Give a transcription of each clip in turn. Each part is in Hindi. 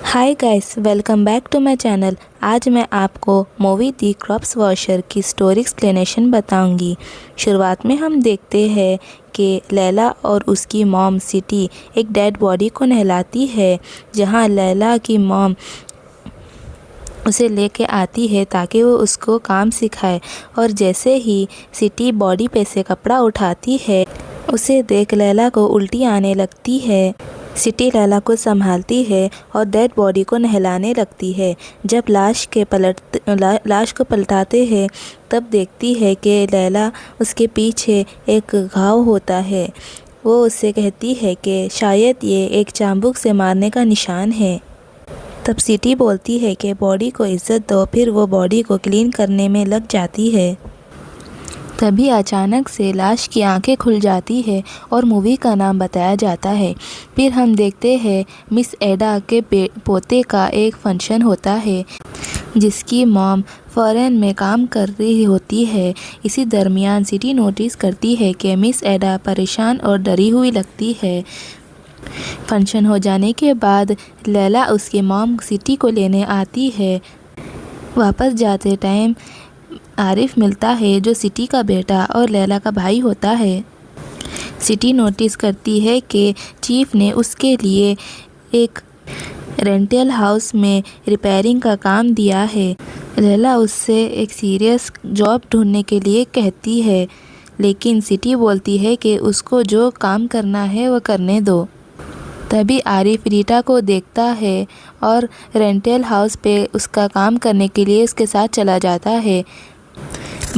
Hi guys, welcome back to my channel. आज मैं आपको मूवी दी क्रॉप्स वॉशर की स्टोरी एक्सप्लेनेशन बताऊंगी। शुरुआत में हम देखते हैं कि लैला और उसकी मॉम सिटी एक डेड बॉडी को नहलाती है, जहां लैला की मॉम उसे लेके आती है ताकि वो उसको काम सिखाए। और जैसे ही सिटी बॉडी पे से कपड़ा उठाती है, उसे देख लैला को उल्टी आने लगती है। सिटी लैला को संभालती है और डेड बॉडी को नहलाने लगती है। जब लाश को पलटाते हैं, तब देखती है कि लैला उसके पीछे एक घाव होता है। वो उससे कहती है कि शायद ये एक चाबुक से मारने का निशान है। तब सिटी बोलती है कि बॉडी को इज्जत दो, फिर वो बॉडी को क्लीन करने में लग जाती है। तभी अचानक से लाश की आंखें खुल जाती है और मूवी का नाम बताया जाता है। फिर हम देखते हैं मिस एडा के पोते का एक फंक्शन होता है, जिसकी मॉम फॉरेन में काम कर रही होती है। इसी दरमियान सिटी नोटिस करती है कि मिस एडा परेशान और डरी हुई लगती है। फंक्शन हो जाने के बाद लैला उसकी मॉम सिटी को लेने आती है। वापस जाते टाइम आरिफ मिलता है, जो सिटी का बेटा और लैला का भाई होता है। सिटी नोटिस करती है कि चीफ ने उसके लिए एक रेंटल हाउस में रिपेयरिंग का काम दिया है। लैला उससे एक सीरियस जॉब ढूंढने के लिए कहती है, लेकिन सिटी बोलती है कि उसको जो काम करना है वो करने दो। तभी आरिफ रीटा को देखता है और रेंटल हाउस पे उसका काम करने के लिए उसके साथ चला जाता है।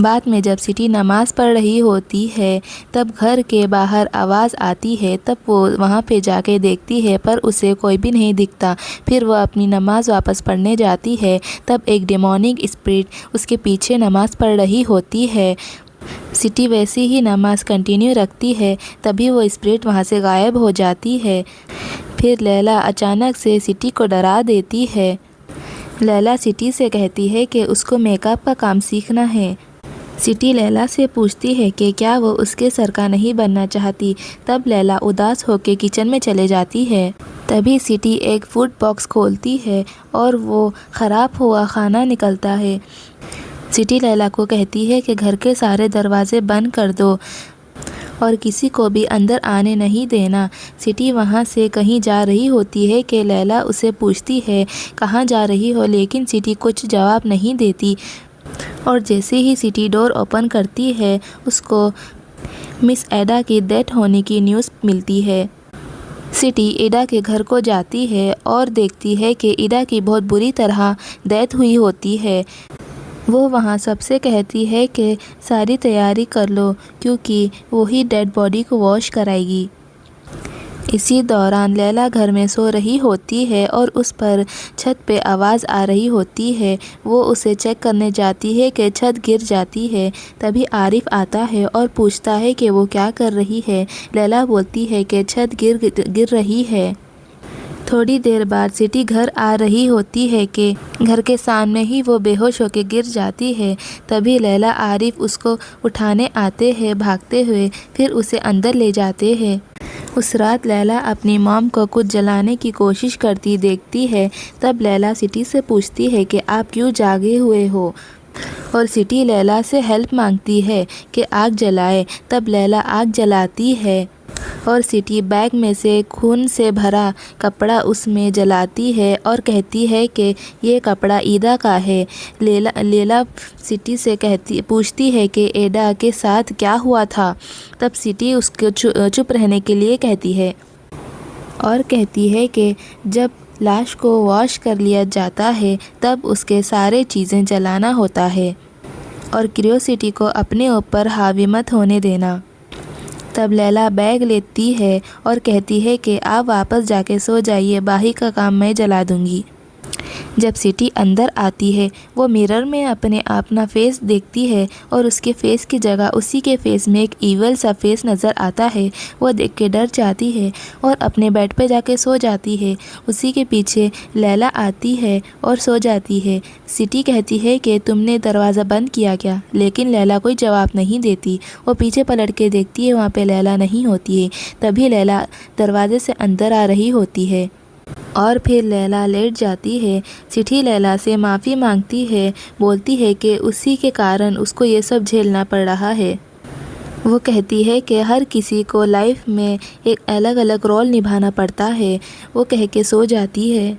बाद में जब सिटी नमाज़ पढ़ रही होती है, तब घर के बाहर आवाज़ आती है। तब वो वहाँ पे जाके देखती है, पर उसे कोई भी नहीं दिखता। फिर वह अपनी नमाज़ वापस पढ़ने जाती है। तब एक डेमोनिक स्पिरिट उसके पीछे नमाज़ पढ़ रही होती है। सिटी वैसी ही नमाज़ कंटिन्यू रखती है, तभी वो स्पिरिट वहाँ से गायब हो जाती है। फिर लैला अचानक से सिटी को डरा देती है। लैला सिटी से कहती है कि उसको मेकअप का काम सीखना है। सिटी लैला से पूछती है कि क्या वो उसके सर का नहीं बनना चाहती। तब लैला उदास होकर किचन में चले जाती है। तभी सिटी एक फूड बॉक्स खोलती है और वो ख़राब हुआ खाना निकलता है। सिटी लैला को कहती है कि घर के सारे दरवाजे बंद कर दो और किसी को भी अंदर आने नहीं देना। सिटी वहाँ से कहीं जा रही होती है कि लैला उसे पूछती है कहाँ जा रही हो, लेकिन सिटी कुछ जवाब नहीं देती। और जैसे ही सिटी डोर ओपन करती है, उसको मिस एडा की डेथ होने की न्यूज़ मिलती है। सिटी ईडा के घर को जाती है और देखती है कि ईडा की बहुत बुरी तरह डेथ हुई होती है। वो वहाँ सबसे कहती है कि सारी तैयारी कर लो, क्योंकि वही डेड बॉडी को वॉश कराएगी। इसी दौरान लैला घर में सो रही होती है और उस पर छत पे आवाज़ आ रही होती है। वो उसे चेक करने जाती है कि छत गिर जाती है। तभी आरिफ आता है और पूछता है कि वो क्या कर रही है। लैला बोलती है कि छत गिर रही है। थोड़ी देर बाद सिटी घर आ रही होती है कि घर के सामने ही वो बेहोश होकर गिर जाती है। तभी लैला आरिफ उसको उठाने आते हैं भागते हुए, फिर उसे अंदर ले जाते हैं। उस रात लैला अपनी मॉम को कुछ जलाने की कोशिश करती देखती है। तब लैला सिटी से पूछती है कि आप क्यों जागे हुए हो, और सिटी लैला से हेल्प मांगती है कि आग जलाए। तब लैला आग जलाती है और सिटी बैग में से खून से भरा कपड़ा उसमें जलाती है और कहती है कि ये कपड़ा ईदा का है। लैला सिटी से पूछती है कि एडा के साथ क्या हुआ था। तब सिटी उसको चुप रहने के लिए कहती है और कहती है कि जब लाश को वॉश कर लिया जाता है, तब उसके सारे चीज़ें जलाना होता है और क्यूरियोसिटी को अपने ऊपर हावी मत होने देना। तब लैला बैग लेती है और कहती है कि आप वापस जाके सो जाइए, बाकी का काम मैं जला दूंगी। जब सिटी अंदर आती है, वो मिरर में अपना फेस देखती है और उसके फेस की जगह उसी के फेस में एक ईवल सा फेस नज़र आता है। वो देख के डर जाती है और अपने बेड पे जाके सो जाती है। उसी के पीछे लैला आती है और सो जाती है। सिटी कहती है कि तुमने दरवाज़ा बंद किया क्या, लेकिन लैला कोई जवाब नहीं देती। वो पीछे पलट के देखती है, वहाँ पे लैला नहीं होती है। तभी लैला दरवाजे से अंदर आ रही होती है। और फिर लैला लेट जाती है। सिटी लैला से माफ़ी मांगती है, बोलती है कि उसी के कारण उसको ये सब झेलना पड़ रहा है। वो कहती है कि हर किसी को लाइफ में एक अलग अलग रोल निभाना पड़ता है। वो कह के सो जाती है।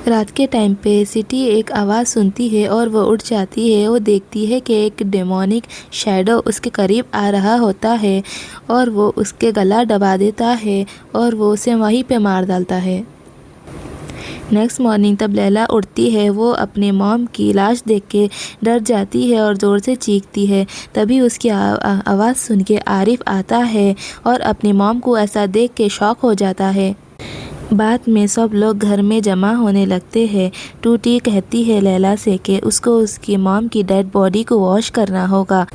रात के टाइम पे सिटी एक आवाज़ सुनती है और वो उठ जाती है। वो देखती है कि एक डेमोनिक शैडो उसके करीब आ रहा होता है और वो उसके गला दबा देता है और वो उसे वहीं पे मार डालता है। नेक्स्ट मॉर्निंग तब लैला उठती है, वो अपने मॉम की लाश देख के डर जाती है और ज़ोर से चीखती है। तभी उसकी आवाज़ सुन के आरिफ आता है और अपनी मॉम को ऐसा देख के शॉक हो जाता है। बाद में सब लोग घर में जमा होने लगते हैं। टूटी कहती है लैला से कि उसको उसकी मॉम की डेड बॉडी को वॉश करना होगा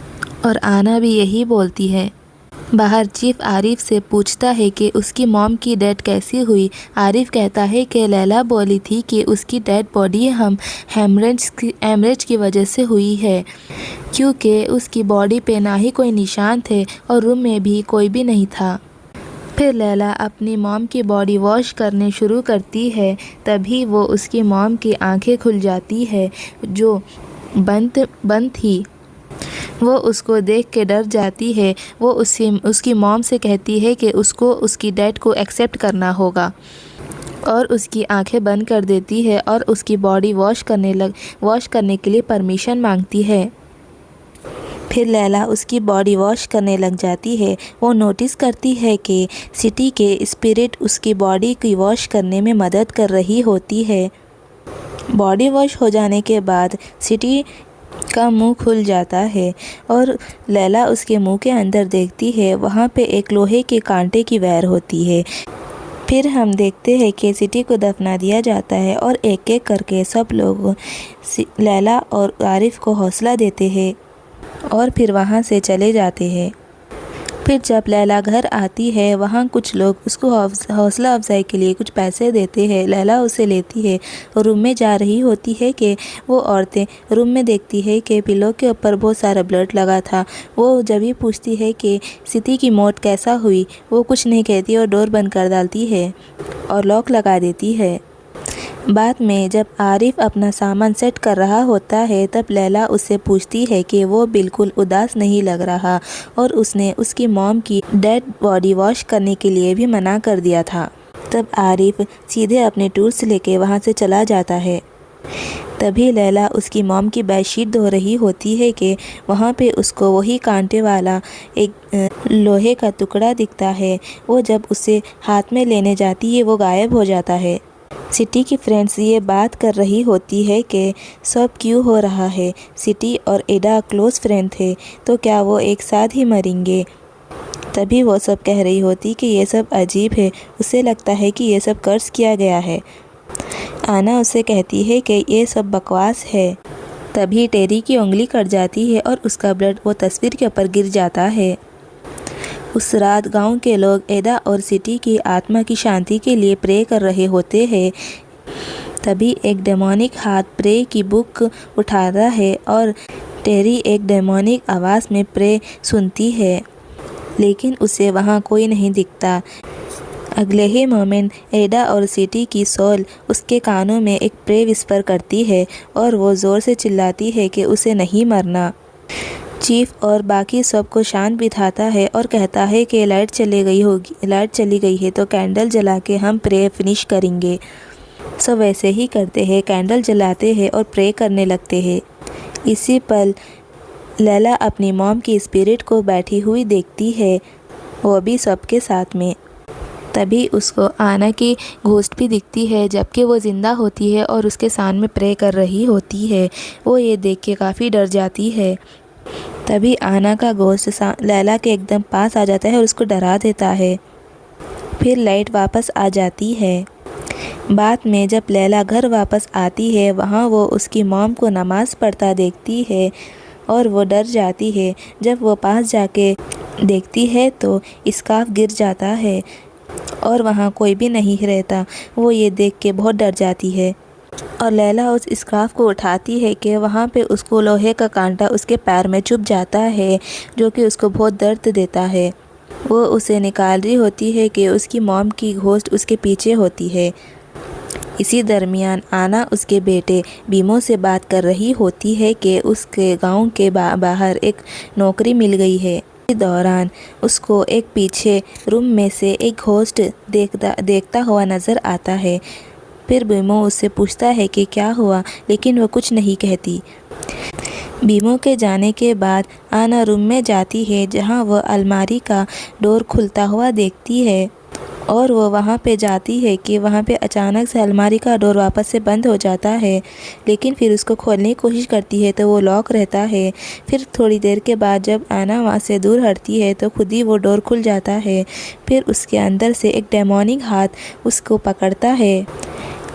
और आना भी यही बोलती है। बाहर चीफ आरिफ से पूछता है कि उसकी मॉम की डेथ कैसी हुई। आरिफ कहता है कि लैला बोली थी कि उसकी डेड बॉडी हेमरेज की वजह से हुई है, क्योंकि उसकी बॉडी पे ना ही कोई निशान थे और रूम में भी कोई भी नहीं था। फिर लैला अपनी मॉम की बॉडी वॉश करने शुरू करती है। तभी वो उसकी मॉम की आंखें खुल जाती है जो बंद थी। वो उसको देख के डर जाती है। वो उसकी मॉम से कहती है कि उसको उसकी डेड को एक्सेप्ट करना होगा और उसकी आंखें बंद कर देती है और उसकी बॉडी वॉश करने के लिए परमिशन मांगती है। फिर लैला उसकी बॉडी वॉश करने लग जाती है। वो नोटिस करती है कि सिटी के स्पिरिट उसकी बॉडी की वॉश करने में मदद कर रही होती है। बॉडी वॉश हो जाने के बाद सिटी का मुंह खुल जाता है और लैला उसके मुंह के अंदर देखती है। वहाँ पे एक लोहे के कांटे की वायर होती है। फिर हम देखते हैं कि सिटी को दफना दिया जाता है और एक एक करके सब लोग लैला और आरिफ को हौसला देते हैं और फिर वहाँ से चले जाते हैं। फिर जब लैला घर आती है, वहाँ कुछ लोग उसको हौसला अफजाई के लिए कुछ पैसे देते हैं। लैला उसे लेती है और रूम में जा रही होती है कि वो औरतें रूम में देखती है कि पिलो के ऊपर बहुत सारा ब्लड लगा था। वो जब ही पूछती है कि सिटी की मौत कैसा हुई, वो कुछ नहीं कहती और डोर बंद कर डालती है और लॉक लगा देती है। बाद में जब आरिफ अपना सामान सेट कर रहा होता है, तब लैला उससे पूछती है कि वो बिल्कुल उदास नहीं लग रहा और उसने उसकी मॉम की डेड बॉडी वॉश करने के लिए भी मना कर दिया था। तब आरिफ सीधे अपने टूल्स लेके वहाँ से चला जाता है। तभी लैला उसकी मॉम की बेडशीट धो रही होती है कि वहाँ पे उसको वही कांटे वाला एक लोहे का टुकड़ा दिखता है। वो जब उसे हाथ में लेने जाती है, वो गायब हो जाता है। सिटी की फ्रेंड्स ये बात कर रही होती है कि सब क्यों हो रहा है। सिटी और एडा क्लोज फ्रेंड थे, तो क्या वो एक साथ ही मरेंगे। तभी वो सब कह रही होती कि ये सब अजीब है, उसे लगता है कि ये सब कर्ज किया गया है। आना उसे कहती है कि ये सब बकवास है। तभी टेरी की उंगली कट जाती है और उसका ब्लड वो तस्वीर के ऊपर गिर जाता है। उस रात गांव के लोग एडा और सिटी की आत्मा की शांति के लिए प्रे कर रहे होते हैं। तभी एक डेमोनिक हाथ प्रे की बुक उठाता है और टेरी एक डेमोनिक आवाज़ में प्रे सुनती है, लेकिन उसे वहाँ कोई नहीं दिखता। अगले ही मोमेंट एडा और सिटी की सोल उसके कानों में एक प्रे विस्पर करती है और वो ज़ोर से चिल्लाती है कि उसे नहीं मरना। चीफ और बाकी सबको शांत बिठाता है और कहता है कि लाइट चली गई है तो कैंडल जला के हम प्रे फिनिश करेंगे। सब वैसे ही करते हैं, कैंडल जलाते हैं और प्रे करने लगते हैं। इसी पल लैला अपनी मॉम की स्पिरिट को बैठी हुई देखती है, वो भी सबके साथ में। तभी उसको आना की घोस्ट भी दिखती है, जबकि वो ज़िंदा होती है और उसके सामने प्रे कर रही होती है। वो ये देख के काफ़ी डर जाती है। तभी आना का घोस्ट लैला के एकदम पास आ जाता है और उसको डरा देता है। फिर लाइट वापस आ जाती है। बाद में जब लैला घर वापस आती है, वहाँ वो उसकी मॉम को नमाज़ पढ़ता देखती है और वो डर जाती है। जब वो पास जाके देखती है तो स्कार्फ गिर जाता है और वहाँ कोई भी नहीं रहता। वो ये देख के बहुत डर जाती है और लैला उस स्कार्फ को उठाती है कि वहाँ पे उसको लोहे का कांटा उसके पैर में चुभ जाता है, जो कि उसको बहुत दर्द देता है। वो उसे निकाल रही होती है कि उसकी मॉम की घोस्ट उसके पीछे होती है। इसी दरमियान आना उसके बेटे बीमो से बात कर रही होती है कि उसके गांव के बाहर एक नौकरी मिल गई है। इसी दौरान उसको एक पीछे रूम में से एक घोस्ट देखता हुआ नज़र आता है। फिर बीमो उससे पूछता है कि क्या हुआ, लेकिन वह कुछ नहीं कहती। बीमो के जाने के बाद आना रूम में जाती है जहां वह अलमारी का डोर खुलता हुआ देखती है और वो वहाँ पे जाती है कि वहाँ पे अचानक से अलमारी का डोर वापस से बंद हो जाता है। लेकिन फिर उसको खोलने की कोशिश करती है तो वो लॉक रहता है। फिर थोड़ी देर के बाद जब आना वहाँ से दूर हटती है तो खुद ही वो डोर खुल जाता है। फिर उसके अंदर से एक डेमोनिक हाथ उसको पकड़ता है।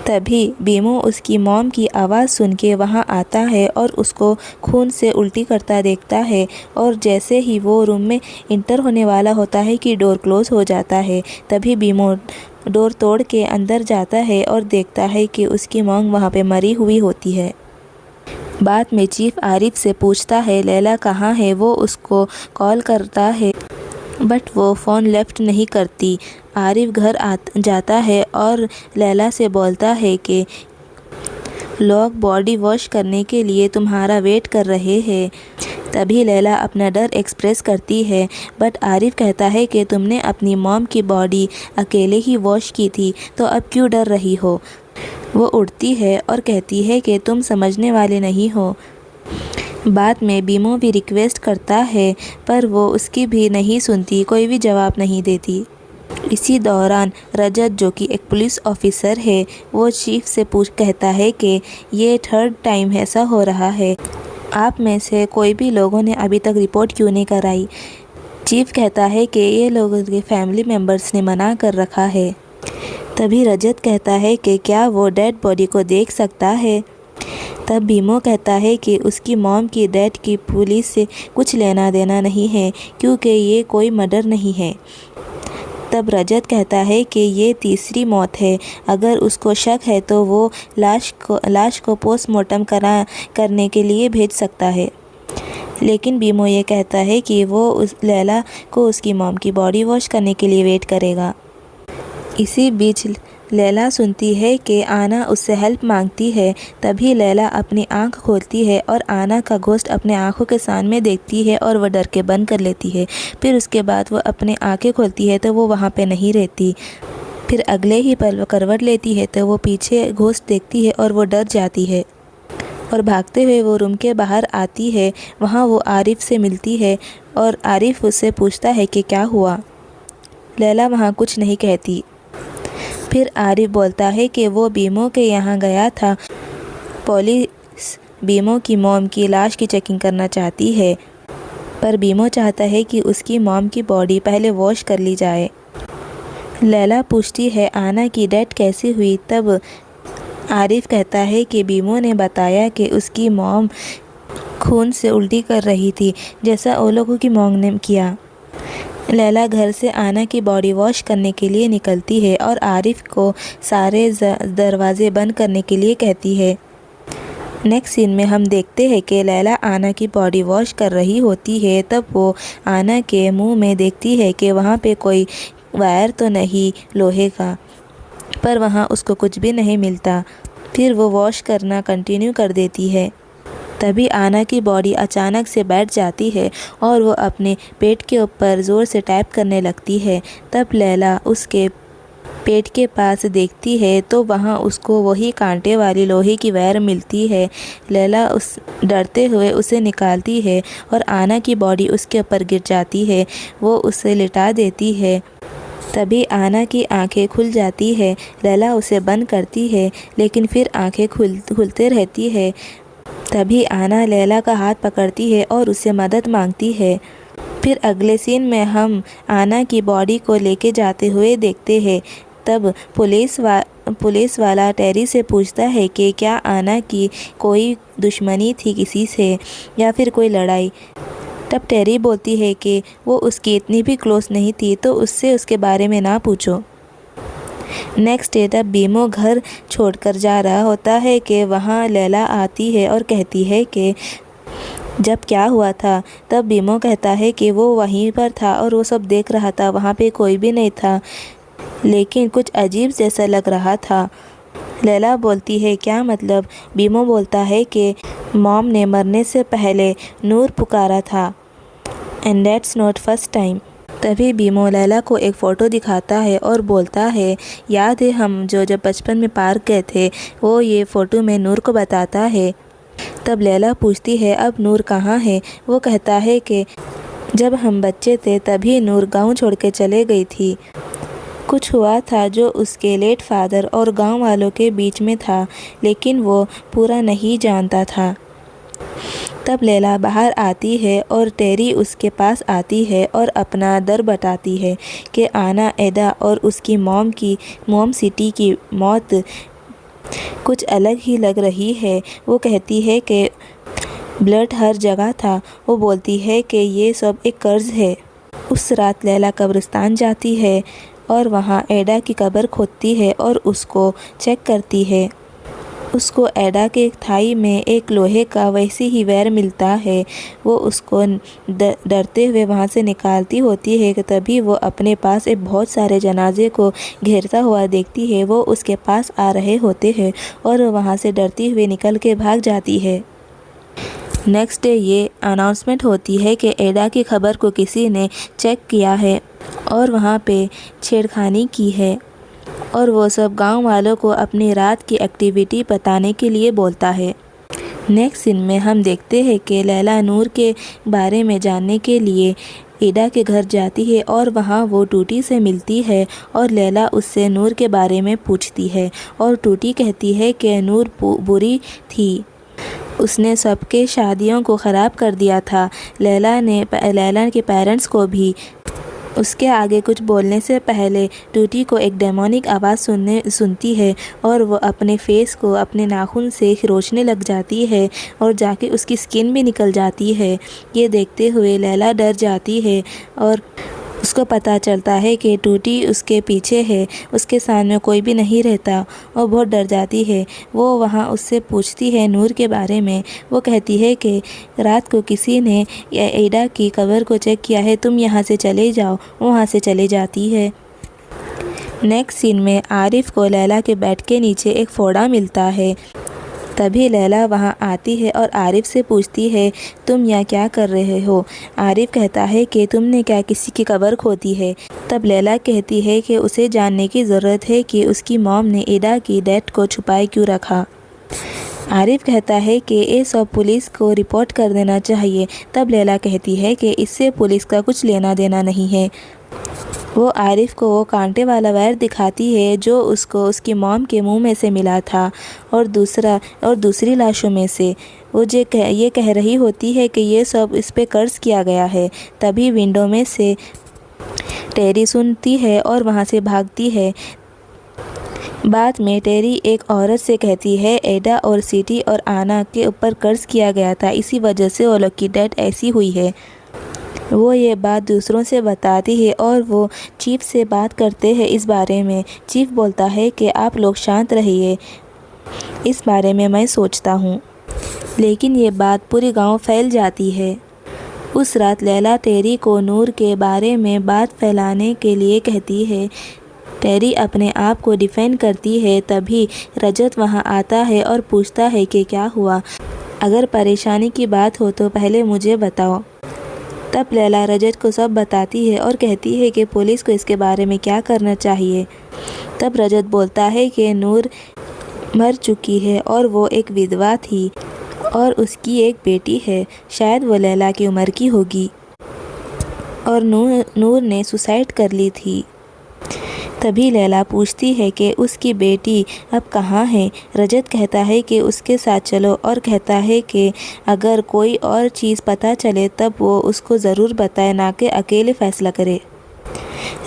तभी बीमो उसकी मॉम की आवाज़ सुन के वहाँ आता है और उसको खून से उल्टी करता देखता है। और जैसे ही वो रूम में इंटर होने वाला होता है कि डोर क्लोज हो जाता है, तभी बीमो डोर तोड़ के अंदर जाता है और देखता है कि उसकी मॉम वहाँ पे मरी हुई होती है। बाद में चीफ आरिफ से पूछता है लैला कहाँ है। वो उसको कॉल करता है बट वो फ़ोन लेफ्ट नहीं करती। आरिफ घर जाता है और लैला से बोलता है कि लोग बॉडी वॉश करने के लिए तुम्हारा वेट कर रहे हैं। तभी लैला अपना डर एक्सप्रेस करती है बट आरिफ कहता है कि तुमने अपनी मॉम की बॉडी अकेले ही वॉश की थी, तो अब क्यों डर रही हो। वो उठती है और कहती है कि तुम समझने वाले नहीं हो। बाद में बीमो भी रिक्वेस्ट करता है पर वो उसकी भी नहीं सुनती, कोई भी जवाब नहीं देती। इसी दौरान रजत, जो कि एक पुलिस ऑफिसर है, वो चीफ से कहता है कि ये थर्ड टाइम ऐसा हो रहा है, आप में से कोई भी लोगों ने अभी तक रिपोर्ट क्यों नहीं कराई। चीफ कहता है कि ये लोगों के फैमिली मेम्बर्स ने मना कर रखा है। तभी रजत कहता है कि क्या वो डेड बॉडी को देख सकता है। तब बीमो कहता है कि उसकी मॉम की डेथ की पुलिस से कुछ लेना देना नहीं है क्योंकि ये कोई मर्डर नहीं है। तब रजत कहता है कि ये तीसरी मौत है, अगर उसको शक है तो वो लाश को पोस्टमार्टम करने के लिए भेज सकता है। लेकिन बीमो ये कहता है कि वो लैला को उसकी मॉम की बॉडी वॉश करने के लिए वेट करेगा। इसी बीच लैला सुनती है कि आना उससे हेल्प मांगती है। तभी लैला अपनी आंख खोलती है और आना का घोस्ट अपने आंखों के सामने देखती है और वह डर के बंद कर लेती है। फिर उसके बाद वह अपनी आंखें खोलती है तो वो वहाँ पे नहीं रहती। फिर अगले ही पल वो करवट लेती है तो वो पीछे घोस्ट देखती है और वो डर जाती है और भागते हुए वो रूम के बाहर आती है। वहाँ वो आरिफ से मिलती है और आरिफ उससे पूछता है कि क्या हुआ। लैला वहाँ कुछ नहीं कहती। फिर आरिफ बोलता है कि वो बीमो के यहाँ गया था। पुलिस बीमो की मॉम की लाश की चेकिंग करना चाहती है पर बीमो चाहता है कि उसकी मॉम की बॉडी पहले वॉश कर ली जाए। लैला पूछती है आना की डेथ कैसी हुई। तब आरिफ कहता है कि बीमो ने बताया कि उसकी मॉम खून से उल्टी कर रही थी, जैसा वो लोगों की मॉम ने किया। लैला घर से आना की बॉडी वॉश करने के लिए निकलती है और आरिफ को सारे दरवाजे बंद करने के लिए कहती है। नेक्स्ट सीन में हम देखते हैं कि लैला आना की बॉडी वॉश कर रही होती है। तब वो आना के मुंह में देखती है कि वहाँ पे कोई वायर तो नहीं लोहे का, पर वहाँ उसको कुछ भी नहीं मिलता। फिर वो वॉश करना कंटिन्यू कर देती है। तभी आना की बॉडी अचानक से बैठ जाती है और वो अपने पेट के ऊपर ज़ोर से टैप करने लगती है। तब लैला उसके पेट के पास देखती है तो वहाँ उसको वही कांटे वाली लोहे की वायर मिलती है। लैला उस डरते हुए उसे निकालती है और आना की बॉडी उसके ऊपर गिर जाती है। वो उसे लिटा देती है। तभी आना की आंखें खुल जाती है। लैला उसे बंद करती है लेकिन फिर आंखें खुलते रहती है। तभी आना लैला का हाथ पकड़ती है और उससे मदद मांगती है। फिर अगले सीन में हम आना की बॉडी को लेके जाते हुए देखते हैं। तब पुलिस वाला टेरी से पूछता है कि क्या आना की कोई दुश्मनी थी किसी से या फिर कोई लड़ाई। तब टेरी बोलती है कि वो उसकी इतनी भी क्लोज नहीं थी तो उससे उसके बारे में ना पूछो। नेक्स्ट डे तब बीमो घर छोड़कर जा रहा होता है कि वहाँ लैला आती है और कहती है कि जब क्या हुआ था? तब बीमो कहता है कि वो वहीं पर था और वो सब देख रहा था, वहाँ पे कोई भी नहीं था, लेकिन कुछ अजीब जैसा लग रहा था। लैला बोलती है क्या मतलब? बीमो बोलता है कि मॉम ने मरने से पहले नूर पुकारा था, and that's not first time. तभी बीमो लैला को एक फ़ोटो दिखाता है और बोलता है याद है हम जब बचपन में पार्क गए थे? वो ये फ़ोटो में नूर को बताता है। तब लैला पूछती है अब नूर कहाँ है? वो कहता है कि जब हम बच्चे थे तभी नूर गांव छोड़ के चले गई थी। कुछ हुआ था जो उसके लेट फादर और गांव वालों के बीच में था, लेकिन वो पूरा नहीं जानता था। तब लैला बाहर आती है और टेरी उसके पास आती है और अपना दर्द बताती है कि आना, एडा और उसकी मॉम सिटी की मौत कुछ अलग ही लग रही है। वो कहती है कि ब्लड हर जगह था। वो बोलती है कि ये सब एक कर्ज है। उस रात लैला कब्रिस्तान जाती है और वहाँ एडा की कब्र खोदती है और उसको चेक करती है। उसको एडा के थाई में एक लोहे का वैसी ही वैर मिलता है। वो उसको डरते हुए वहाँ से निकालती होती है कि तभी वो अपने पास एक बहुत सारे जनाजे को घेरता हुआ देखती है। वो उसके पास आ रहे होते हैं और वहाँ से डरती हुए निकल के भाग जाती है। नेक्स्ट डे ये अनाउंसमेंट होती है कि एडा की खबर को किसी ने चेक किया है और वहाँ पे छेड़खानी की है, और वो सब गांव वालों को अपनी रात की एक्टिविटी बताने के लिए बोलता है। नेक्स्ट सीन में हम देखते हैं कि लैला नूर के बारे में जानने के लिए एडा के घर जाती है और वहाँ वो टूटी से मिलती है और लैला उससे नूर के बारे में पूछती है और टूटी कहती है कि नूर बुरी थी, उसने सबके शादियों को ख़राब कर दिया था। लैला के पेरेंट्स को भी। उसके आगे कुछ बोलने से पहले टूटी को एक डेमोनिक आवाज़ सुनती है और वो अपने फेस को अपने नाखून से खरोचने लग जाती है और जाके उसकी स्किन भी निकल जाती है। ये देखते हुए लैला डर जाती है और उसको पता चलता है कि टूटी उसके पीछे है, उसके सामने कोई भी नहीं रहता और बहुत डर जाती है। वो वहाँ उससे पूछती है नूर के बारे में। वो कहती है कि रात को किसी ने एडा की कब्र को चेक किया है, तुम यहाँ से चले जाओ। वो वहाँ से चले जाती है। नेक्स्ट सीन में आरिफ को लैला के बेड के नीचे एक फोड़ा मिलता है। तभी लैला वहाँ आती है और आरिफ से पूछती है तुम यहाँ क्या कर रहे हो? आरिफ कहता है कि तुमने क्या किसी की कब्र खोदी है? तब लैला कहती है कि उसे जानने की ज़रूरत है कि उसकी मॉम ने एडा की डेथ को छुपाए क्यों रखा। आरिफ कहता है कि ये सब पुलिस को रिपोर्ट कर देना चाहिए। तब लैला कहती है कि इससे पुलिस का कुछ लेना देना नहीं है। वो आरिफ को वो कांटे वाला वायर दिखाती है जो उसको उसकी मॉम के मुंह में से मिला था और दूसरी लाशों में से। वो ये कह रही होती है कि ये सब इस पे कर्ज किया गया है। तभी विंडो में से टेरी सुनती है और वहाँ से भागती है। बाद में टेरी एक औरत से कहती है एडा और सिटी और आना के ऊपर कर्ज किया गया था, इसी वजह से वो लोग की डेथ ऐसी हुई है। वो ये बात दूसरों से बताती है और वो चीफ से बात करते हैं इस बारे में। चीफ बोलता है कि आप लोग शांत रहिए, इस बारे में मैं सोचता हूँ। लेकिन ये बात पूरी गांव फैल जाती है। उस रात लैला टेरी को नूर के बारे में बात फैलाने के लिए कहती है। टेरी अपने आप को डिफेंड करती है। तभी रजत वहाँ आता है और पूछता है कि क्या हुआ, अगर परेशानी की बात हो तो पहले मुझे बताओ। तब लैला रजत को सब बताती है और कहती है कि पुलिस को इसके बारे में क्या करना चाहिए। तब रजत बोलता है कि नूर मर चुकी है और वो एक विधवा थी और उसकी एक बेटी है, शायद वो लैला की उम्र की होगी और नूर ने सुसाइड कर ली थी। तभी लैला पूछती है कि उसकी बेटी अब कहाँ है। रजत कहता है कि उसके साथ चलो और कहता है कि अगर कोई और चीज़ पता चले तब वो उसको ज़रूर बताए, ना कि अकेले फ़ैसला करे।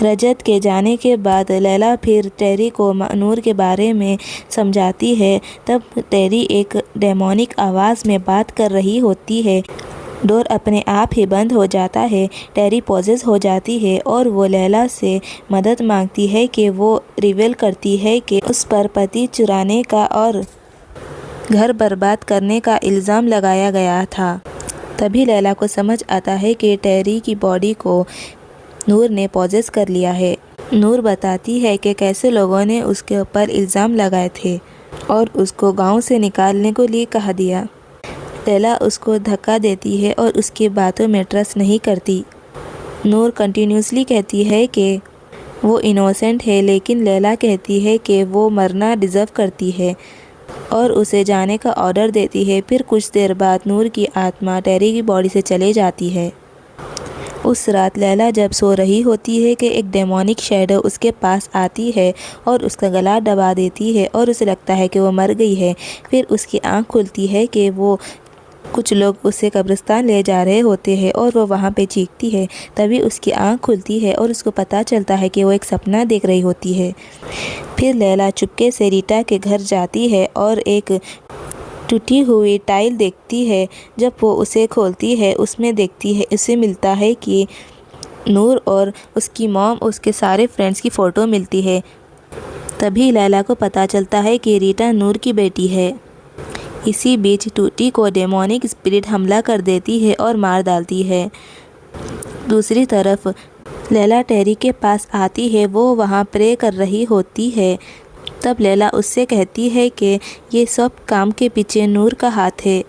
रजत के जाने के बाद लैला फिर टेरी को नूर के बारे में समझाती है। तब टेरी एक डेमोनिक आवाज़ में बात कर रही होती है। डोर अपने आप ही बंद हो जाता है। टेरी पॉजेस हो जाती है और वो लैला से मदद मांगती है कि वो रिवील करती है कि उस पर पति चुराने का और घर बर्बाद करने का इल्ज़ाम लगाया गया था। तभी लैला को समझ आता है कि टेरी की बॉडी को नूर ने पॉजेस कर लिया है। नूर बताती है कि कैसे लोगों ने उसके ऊपर इल्ज़ाम लगाए थे और उसको गांव से निकालने को लिए कहा दिया। लैला उसको धक्का देती है और उसकी बातों में ट्रस्ट नहीं करती। नूर कंटिन्यूसली कहती है कि वो इनोसेंट है, लेकिन लैला कहती है कि वो मरना डिज़र्व करती है और उसे जाने का ऑर्डर देती है। फिर कुछ देर बाद नूर की आत्मा टेरी की बॉडी से चले जाती है। उस रात लैला जब सो रही होती है कि एक डेमोनिक शैडो उसके पास आती है और उसका गला दबा देती है और उसे लगता है कि वो मर गई है। फिर उसकी आँख खुलती है कि वो कुछ लोग उसे कब्रिस्तान ले जा रहे होते हैं और वो वहाँ पे चीखती है। तभी उसकी आँख खुलती है और उसको पता चलता है कि वो एक सपना देख रही होती है। फिर लैला चुपके से रीटा के घर जाती है और एक टूटी हुई टाइल देखती है। जब वो उसे खोलती है, उसमें देखती है, उसे मिलता है कि नूर और उसकी मॉम, उसके सारे फ्रेंड्स की फ़ोटो मिलती है। तभी लैला को पता चलता है कि रीटा नूर की बेटी है। इसी बीच टूटी को डेमोनिक स्पिरिट हमला कर देती है और मार डालती है। दूसरी तरफ लैला टेरी के पास आती है। वो वहाँ प्रे कर रही होती है। तब लैला उससे कहती है कि ये सब काम के पीछे नूर का हाथ है।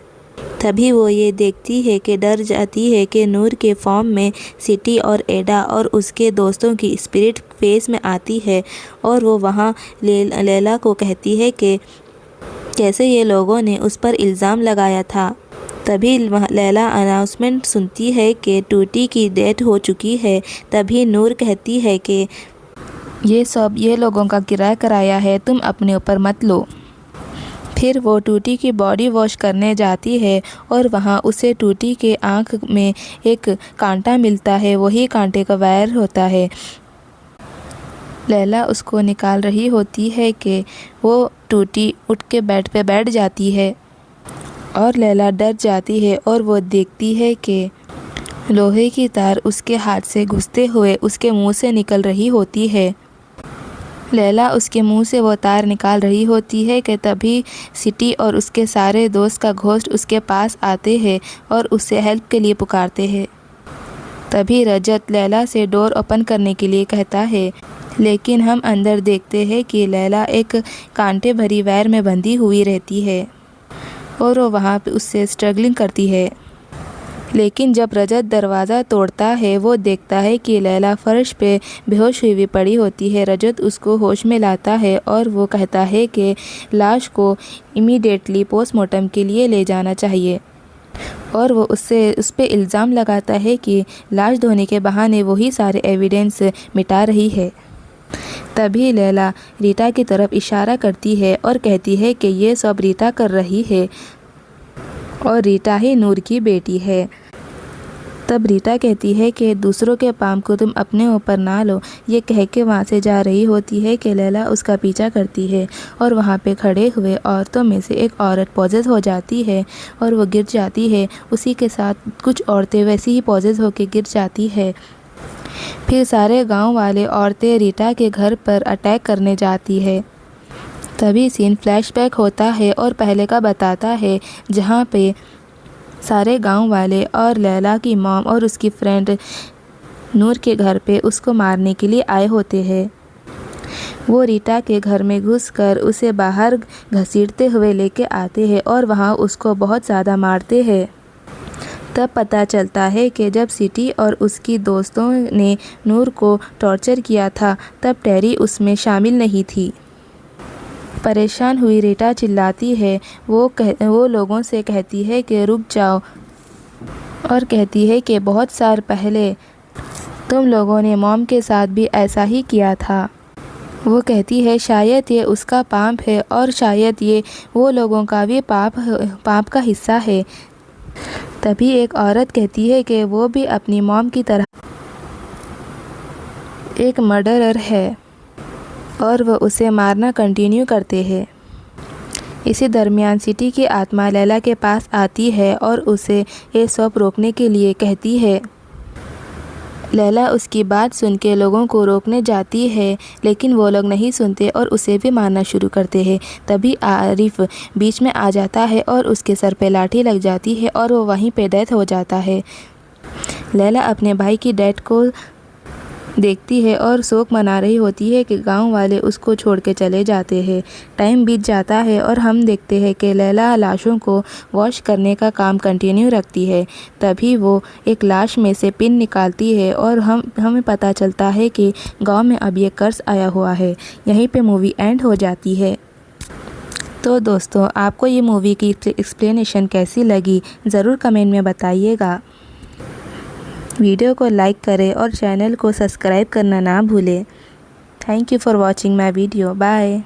तभी वो ये देखती है कि डर जाती है कि नूर के फॉर्म में सिटी और एडा और उसके दोस्तों की स्पिरिट फेस में आती है और वो वहाँ लैला को कहती है कि कैसे ये लोगों ने उस पर इल्ज़ाम लगाया था। तभी लैला अनाउंसमेंट सुनती है कि टूटी की डेथ हो चुकी है। तभी नूर कहती है कि ये सब ये लोगों का किराया कराया है, तुम अपने ऊपर मत लो। फिर वो टूटी की बॉडी वॉश करने जाती है और वहाँ उसे टूटी के आँख में एक कांटा मिलता है। वही कांटे का वायर होता है। लैला उसको निकाल रही होती है कि वो टूटी उठ के बेड पे बैठ जाती है और लैला डर जाती है और वो देखती है कि लोहे की तार उसके हाथ से घुसते हुए उसके मुंह से निकल रही होती है। लैला उसके मुंह से वो तार निकाल रही होती है कि तभी सिटी और उसके सारे दोस्त का घोस्ट उसके पास आते हैं और उससे हेल्प के लिए पुकारते हैं। तभी रजत लैला से डोर ओपन करने के लिए कहता है, लेकिन हम अंदर देखते हैं कि लैला एक कांटे भरी वायर में बंधी हुई रहती है और वो वहाँ पे उससे स्ट्रगलिंग करती है। लेकिन जब रजत दरवाज़ा तोड़ता है, वो देखता है कि लैला फर्श पे बेहोश हुई पड़ी होती है। रजत उसको होश में लाता है और वो कहता है कि लाश को इमीडिएटली पोस्टमार्टम के लिए ले जाना चाहिए और वो उस पे इल्ज़ाम लगाता है कि लाश धोने के बहाने वही सारे एविडेंस मिटा रही है। तभी लैला रीटा की तरफ इशारा करती है और कहती है कि ये सब रीटा कर रही है और रीटा ही नूर की बेटी है। तब रीटा कहती है कि दूसरों के पाम को तुम अपने ऊपर ना लो। ये कह के वहाँ से जा रही होती है कि लैला उसका पीछा करती है और वहाँ पे खड़े हुए औरतों में से एक औरत पॉजेस हो जाती है और वो गिर जाती है। उसी के साथ कुछ औरतें वैसी ही पॉजेस होके गिर जाती है। फिर सारे गांव वाले औरतें रीटा के घर पर अटैक करने जाती है। तभी सीन फ्लैशबैक होता है और पहले का बताता है, जहाँ पे सारे गांव वाले और लैला की मॉम और उसकी फ्रेंड नूर के घर पे उसको मारने के लिए आए होते हैं। वो रीटा के घर में घुसकर उसे बाहर घसीटते हुए लेके आते हैं और वहाँ उसको बहुत ज़्यादा मारते हैं। तब पता चलता है कि जब सिटी और उसकी दोस्तों ने नूर को टॉर्चर किया था, तब टेरी उसमें शामिल नहीं थी। परेशान हुई रीटा चिल्लाती है। वो लोगों से कहती है कि रुक जाओ और कहती है कि बहुत साल पहले तुम लोगों ने मॉम के साथ भी ऐसा ही किया था। वो कहती है शायद ये उसका पाप है और शायद ये वो लोगों का भी पाप का हिस्सा है। तभी एक औरत कहती है कि वो भी अपनी मॉम की तरह एक मर्डरर है और वो उसे मारना कंटिन्यू करते हैं। इसी दरमियान सिटी की आत्मा लैला के पास आती है और उसे ये सब रोकने के लिए कहती है लैला उसकी बात सुन के लोगों को रोकने जाती है, लेकिन वो लोग नहीं सुनते और उसे भी मारना शुरू करते हैं। तभी आरिफ बीच में आ जाता है और उसके सर पे लाठी लग जाती है और वो वहीं पे डेथ हो जाता है। लैला अपने भाई की डेथ को देखती है और शोक मना रही होती है कि गांव वाले उसको छोड़ के चले जाते हैं। टाइम बीत जाता है और हम देखते हैं कि लैला लाशों को वॉश करने का काम कंटिन्यू रखती है। तभी वो एक लाश में से पिन निकालती है और हमें पता चलता है कि गांव में अब ये कर्ज आया हुआ है। यहीं पे मूवी एंड हो जाती है। तो दोस्तों, आपको ये मूवी की एक्सप्लेनेशन कैसी लगी ज़रूर कमेंट में बताइएगा। वीडियो को लाइक करें और चैनल को सब्सक्राइब करना ना भूलें। Thank you for watching my video. Bye.